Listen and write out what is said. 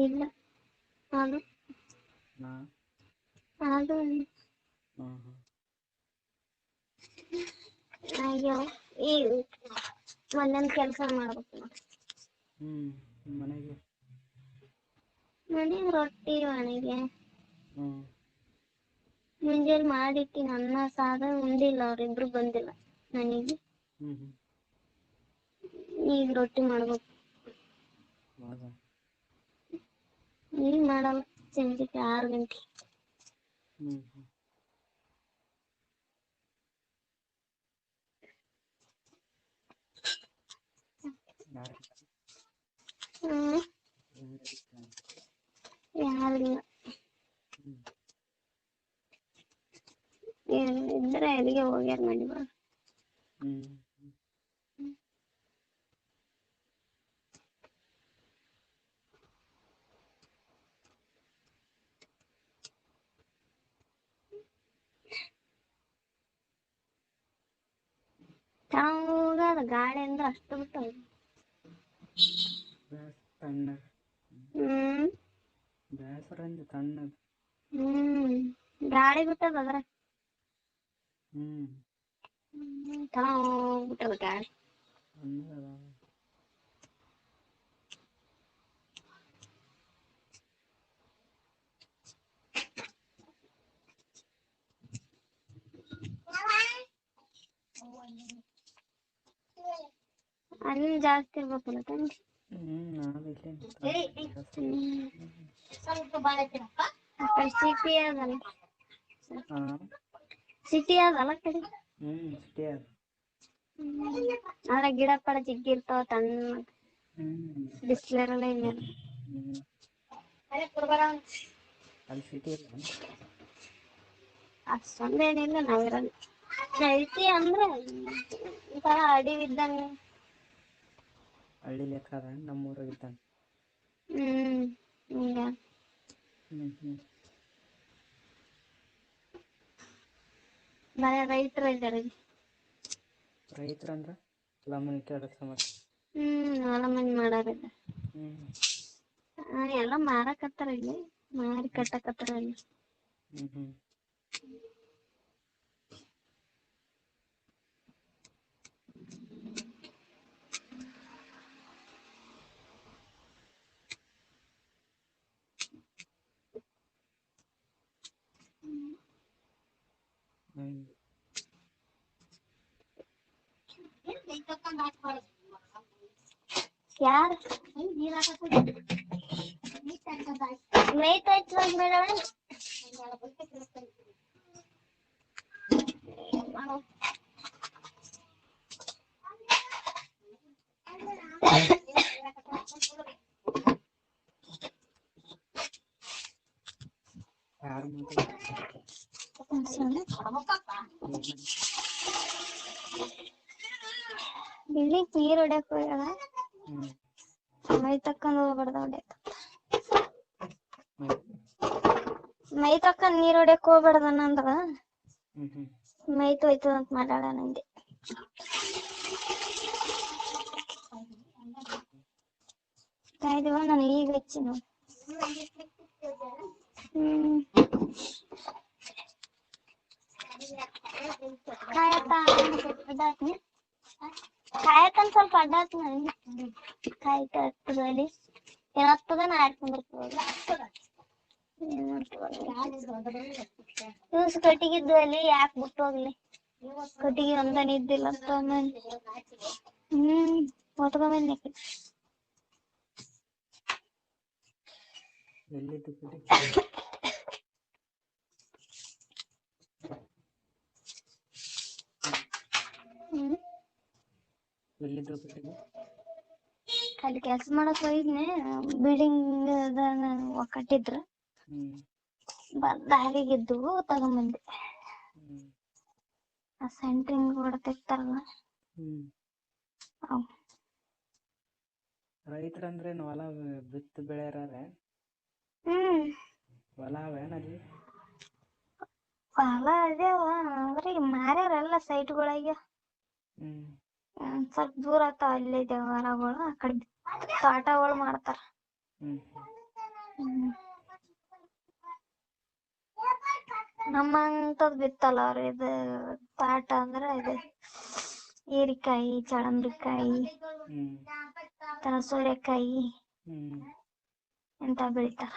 ಇಲ್ಲ ಅದು ಹಾ ಅದು ಹಾ ಆಗ್ಯಾವ. ಈಗ ಒಂದೊಂದು ಕೆಲಸ ಮಾಡ್ಬೇಕು ನೋಡಿ. ಮನೆಗೆ ಮನೆಗೆ ರೊಟ್ಟಿ ಮನೆಗೆ ಹ್ಮ್ ಮುಂಜಾನೆ ಮಾಡಿಟ್ಟಿನ ಅನ್ನ ಸಾರು ಉಂಡಿಲ್ಲ, ಅವ್ರಿಬ್ರು ಬಂದಿಲ್ಲ ಮನೆಗೆ. ಈಗ ರೊಟ್ಟಿ ಮಾಡ್ಬೇಕು. ಹೌದಾ? ಈಗ ಮಾಡಲ್ಲ, ಸಂಜೆಗೆ 6 ಗಂಟೆ. ಯಾರಿಲ್ಲ. ಇದ್ರೆ ಎಲ್ಲಿಗೆ ಹೋಗ್ಯಾರ ಮನೆ ಒಳಗೆ. ತಣ್ಣಗಾದ ಗಾಳಿ ಅಂದ್ರೆ ಅಷ್ಟು ಬಿಟ್ಟು ತಣ್ಣಗ ಬೇಸರ ಅಂದೆ ತಣ್ಣಗ. ಗಾಳಿ ಬಿಟ್ಟದ ಅದ್ರ ಬಿಟ್ಟದ ಗಾಳಿ. ಅಲ್ಲಿ ಜಾಸ್ತಿ ಇರ್ಬೇಕಲ್ಲ ತಂಡಿ. ಸಿಟಿ ಅದಲ್ಲ, ಸಿಟಿ ಅದಲ್ಲ ಕಡೆ. ಸಿಟಿ ಅದ. ಆದ್ರೆ ಗಿಡ ಪಡ ಜಿಗ್ಗಿ ಇರ್ತಾವ, ತಣ್ಣ ಬಿಸ್ಲಿರಲ್ಲ ಏನಿರಲ್ಲ. ಅಲ್ಲಿ ಸಿಟಿ ಇಲ್ಲ ಅಷ್ಟೊಂದೇನಿಲ್ಲ, ನಾವಿರಲ್ಲ. ಐತಿ ಅಂದ್ರೆ ಒಂಥರ ಅಡವಿ ಇದ್ದಂಗೆ. ಹಳ್ಳಿ ಲೆಕ್ಕ ಅದ ನಮ್ಮೂರಾಗ ಇದ್ದಂಗೆ. ಈಗ ಬರೀ ರೈತರು ಇದ್ದಾರೆ. ರೈತರಂದ್ರ ಹೊಲ ಮನೆ ಕೆಲಸ ಮಾಡಿ ಹೊಲ ಮನೆ ಮಾಡಾರ. ಎಲ್ಲ ಮಾರಕತ್ತಾರ, ಇಲ್ಲಿ ಮಾರಿ ಕಟ್ಟಕತ್ತಾರ ಇಲ್ಲಿ. ಯಾರು ಇಲ್ಲಿ ನೀರ್ ಹೊಡ್ಯಾಕ ಹೋಗ್ಯಾಳ. ಮೈ ತಕ್ಕಂದ ಹೋಗ್ಬಾರ್ದ ಹೊಡ್ಯಾಕ. ಮೈ ತಕ್ಕಂದ್ ನೀರ್ ಹೊಡ್ಯಾಕ ಹೋಗ್ಬಾರ್ದ ಅಂದ್ರ ಮೈ ತೊಯ್ತದ ಅಂತ ಮಾಡ್ಯಾಳ ನಂಗೆ. ಕಾಯ್ದೆವ ನಾನು ಈಗ ಹಚ್ಚಿ ನೋಡಿ. ಕಾಯತನ್ ಸ್ವಲ್ಪ ಅಡ್ಡಾತ್ ಕಾಯ್ತ ಹತ್ತದಲ್ಲಿ ಏನಾಗ್ತದ ನಾ ಆಡ್ಕೊಂಡಿರ್ತದ. ಇವ್ಸ್ ಕಟ್ಟಿಗಿದ್ದು ಅಲ್ಲಿ ಯಾಕೆ ಬಿಟ್ಟು ಹೋಗ್ಲಿ, ಕಟ್ಟಿಗೆ ಒಂದನ ಇದ್ದಿಲ್ಲ ಅಂತ ಹೊತ್ಕೊಂಬಂದೆ. ಎಲ್ಲಿದ್ದು ಕಟ್ಟಿಗೆ? ಅಲ್ಲಿ ಕೆಲ್ಸ ಮಾಡಕ್ ಹೋಗಿದ್ನೆ, ಬಿಲ್ಡಿಂಗ್ ಕಟ್ಟಿದ್ರ ದಾರಿಗಿದ್ದು ತಗೊಂಬಂದೆ. ಆ ಸೆಂಟ್ರಿಂಗ್ ಹೊಡ್ತಿರ್ತಾರಲ್ಲ. ರೈತರಂದ್ರೇನು ಹೊಲ ಬಿತ್ತು ಬೆಳೆಯಾರ? ಹೊಲ ಅವೇನಲ್ಲಿ? ಹೊಲ ಅದೇವ, ಆದ್ರೆ ಈಗ ಮಾರ್ಯಾರಲ್ಲ ಸೈಟ್ಗಳಿಗೆ. ಸ್ವಲ್ಪ ದೂರ ಆತಾವ, ಅಲ್ಲಿದೆ ಹೊಲಗಳು, ಆ ಕಡೆ ತೋಟಗಳು ಮಾಡ್ತಾರ. ಹ್ಮ್. ನಮ್ಮಂತದ್ ಬಿತ್ತಲ್ಲ ಅವ್ರು ಇದು ತಾಟ ಅಂದ್ರ ಇದು ಹೀರಿಕಾಯಿ, ಚಳಂಬ್ರಿಕಾಯಿ, ಹ್ಮ್ ಸೋರೆಕಾಯಿ ಹ್ಮ್ ಎಂತ ಬೆಳಿತಾರ.